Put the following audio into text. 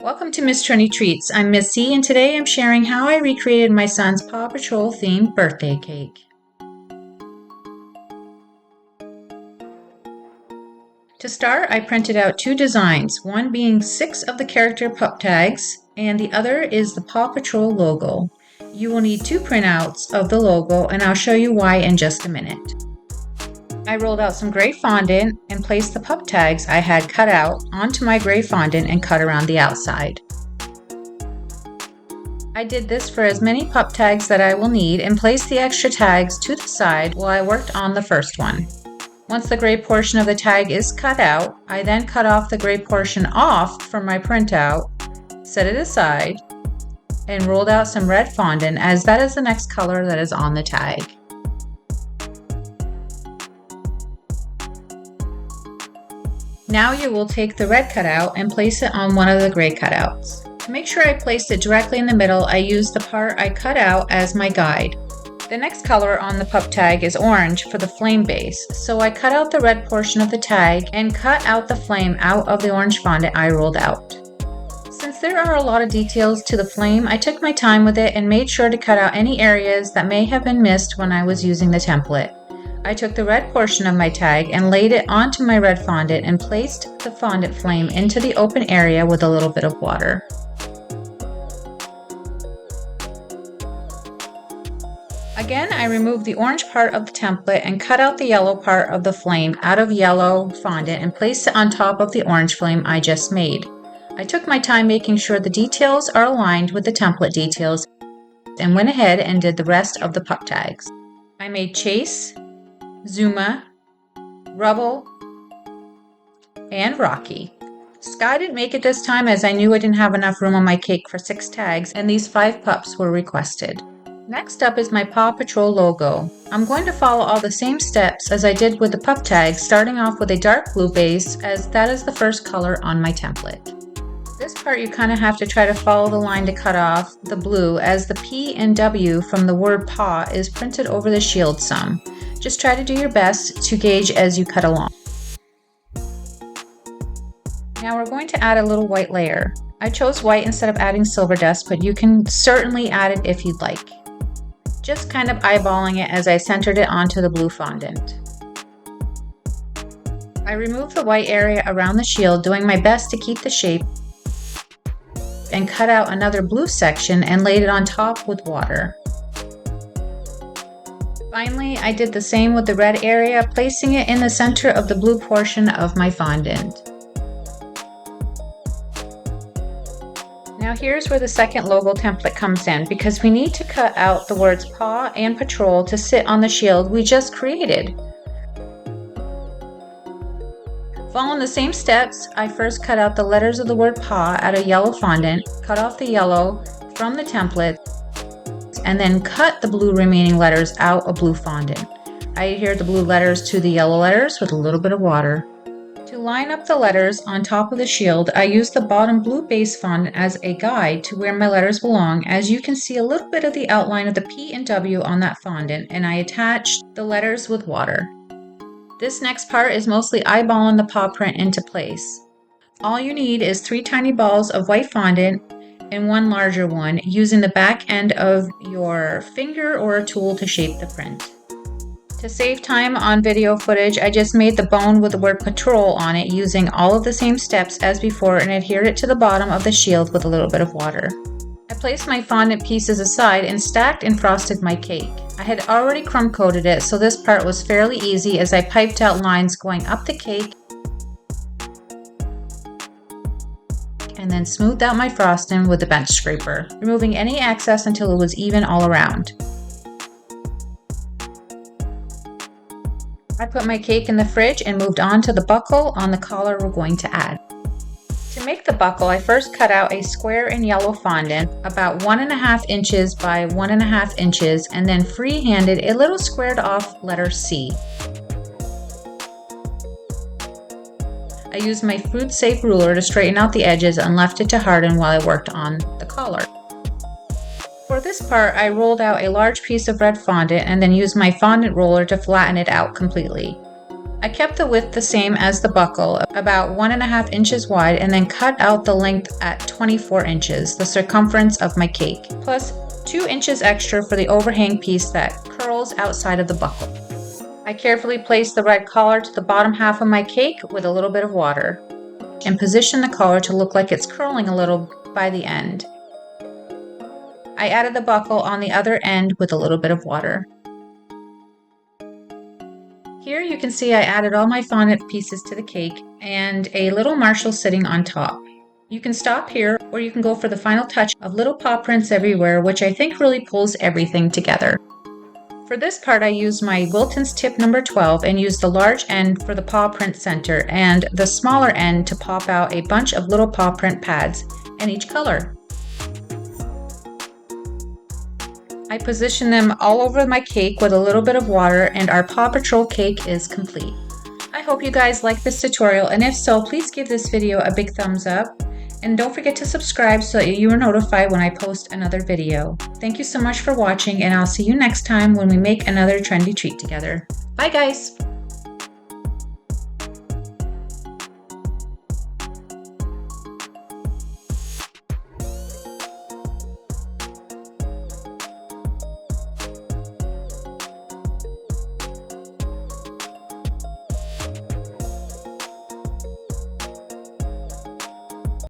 Welcome to Miss Trendy Treats. I'm Miss C, and today I'm sharing how I recreated my son's PAW Patrol themed birthday cake. To start, I printed out two designs, one being 6 of the character pup tags, and the other is the PAW Patrol logo. You will need 2 printouts of the logo, and I'll show you why in just a minute. I rolled out some gray fondant and placed the pup tags I had cut out onto my gray fondant and cut around the outside. I did this for as many pup tags that I will need and placed the extra tags to the side while I worked on the first one. Once the gray portion of the tag is cut out, I then cut off the gray portion off from my printout, set it aside, and rolled out some red fondant as that is the next color that is on the tag. Now you will take the red cutout and place it on one of the gray cutouts. To make sure I placed it directly in the middle, I used the part I cut out as my guide. The next color on the pup tag is orange for the flame base, so I cut out the red portion of the tag and cut out the flame out of the orange fondant I rolled out. Since there are a lot of details to the flame, I took my time with it and made sure to cut out any areas that may have been missed when I was using the template. I took the red portion of my tag and laid it onto my red fondant and placed the fondant flame into the open area with a little bit of water. Again, I removed the orange part of the template and cut out the yellow part of the flame out of yellow fondant and placed it on top of the orange flame I just made. I took my time making sure the details are aligned with the template details and went ahead and did the rest of the pup tags. I made Chase, Zuma, Rubble, and Rocky. Sky didn't make it this time as I knew I didn't have enough room on my cake for 6 tags and these 5 pups were requested. Next up is my PAW Patrol logo. I'm going to follow all the same steps as I did with the pup tags, starting off with a dark blue base as that is the first color on my template. This part you kind of have to try to follow the line to cut off the blue as the P and W from the word paw is printed over the shield some. Just try to do your best to gauge as you cut along. Now we're going to add a little white layer. I chose white instead of adding silver dust, but you can certainly add it if you'd like. Just kind of eyeballing it as I centered it onto the blue fondant. I removed the white area around the shield, doing my best to keep the shape, and cut out another blue section and laid it on top with water. Finally, I did the same with the red area, placing it in the center of the blue portion of my fondant. Now here's where the second logo template comes in, because we need to cut out the words PAW and Patrol to sit on the shield we just created. Following the same steps, I first cut out the letters of the word PAW out of yellow fondant, cut off the yellow from the template, and then cut the blue remaining letters out of blue fondant. I adhered the blue letters to the yellow letters with a little bit of water. To line up the letters on top of the shield, I used the bottom blue base fondant as a guide to where my letters belong, as you can see a little bit of the outline of the P and W on that fondant, and I attached the letters with water. This next part is mostly eyeballing the paw print into place. All you need is 3 tiny balls of white fondant and 1 larger one, using the back end of your finger or a tool to shape the print. To save time on video footage, I just made the bone with the word Patrol on it using all of the same steps as before and adhered it to the bottom of the shield with a little bit of water. I placed my fondant pieces aside and stacked and frosted my cake. I had already crumb coated it, so this part was fairly easy as I piped out lines going up the cake and then smoothed out my frosting with the bench scraper, removing any excess until it was even all around. I put my cake in the fridge and moved on to the buckle on the collar we're going to add. To make the buckle, I first cut out a square in yellow fondant about 1.5 inches by 1.5 inches and then freehanded a little squared off letter C. I used my food safe ruler to straighten out the edges and left it to harden while I worked on the collar. For this part, I rolled out a large piece of red fondant and then used my fondant roller to flatten it out completely. I kept the width the same as the buckle, about 1.5 inches wide, and then cut out the length at 24 inches, the circumference of my cake, plus 2 inches extra for the overhang piece that curls outside of the buckle. I carefully placed the red collar to the bottom half of my cake with a little bit of water, and position the collar to look like it's curling a little by the end. I added the buckle on the other end with a little bit of water. Here you can see I added all my fondant pieces to the cake and a little Marshall sitting on top. You can stop here, or you can go for the final touch of little paw prints everywhere, which I think really pulls everything together. For this part, I used my Wilton's tip number 12 and used the large end for the paw print center and the smaller end to pop out a bunch of little paw print pads in each color. I position them all over my cake with a little bit of water, and our Paw Patrol cake is complete. I hope you guys like this tutorial, and if so, please give this video a big thumbs up. And don't forget to subscribe so that you are notified when I post another video. Thank you so much for watching, and I'll see you next time when we make another trendy treat together. Bye guys!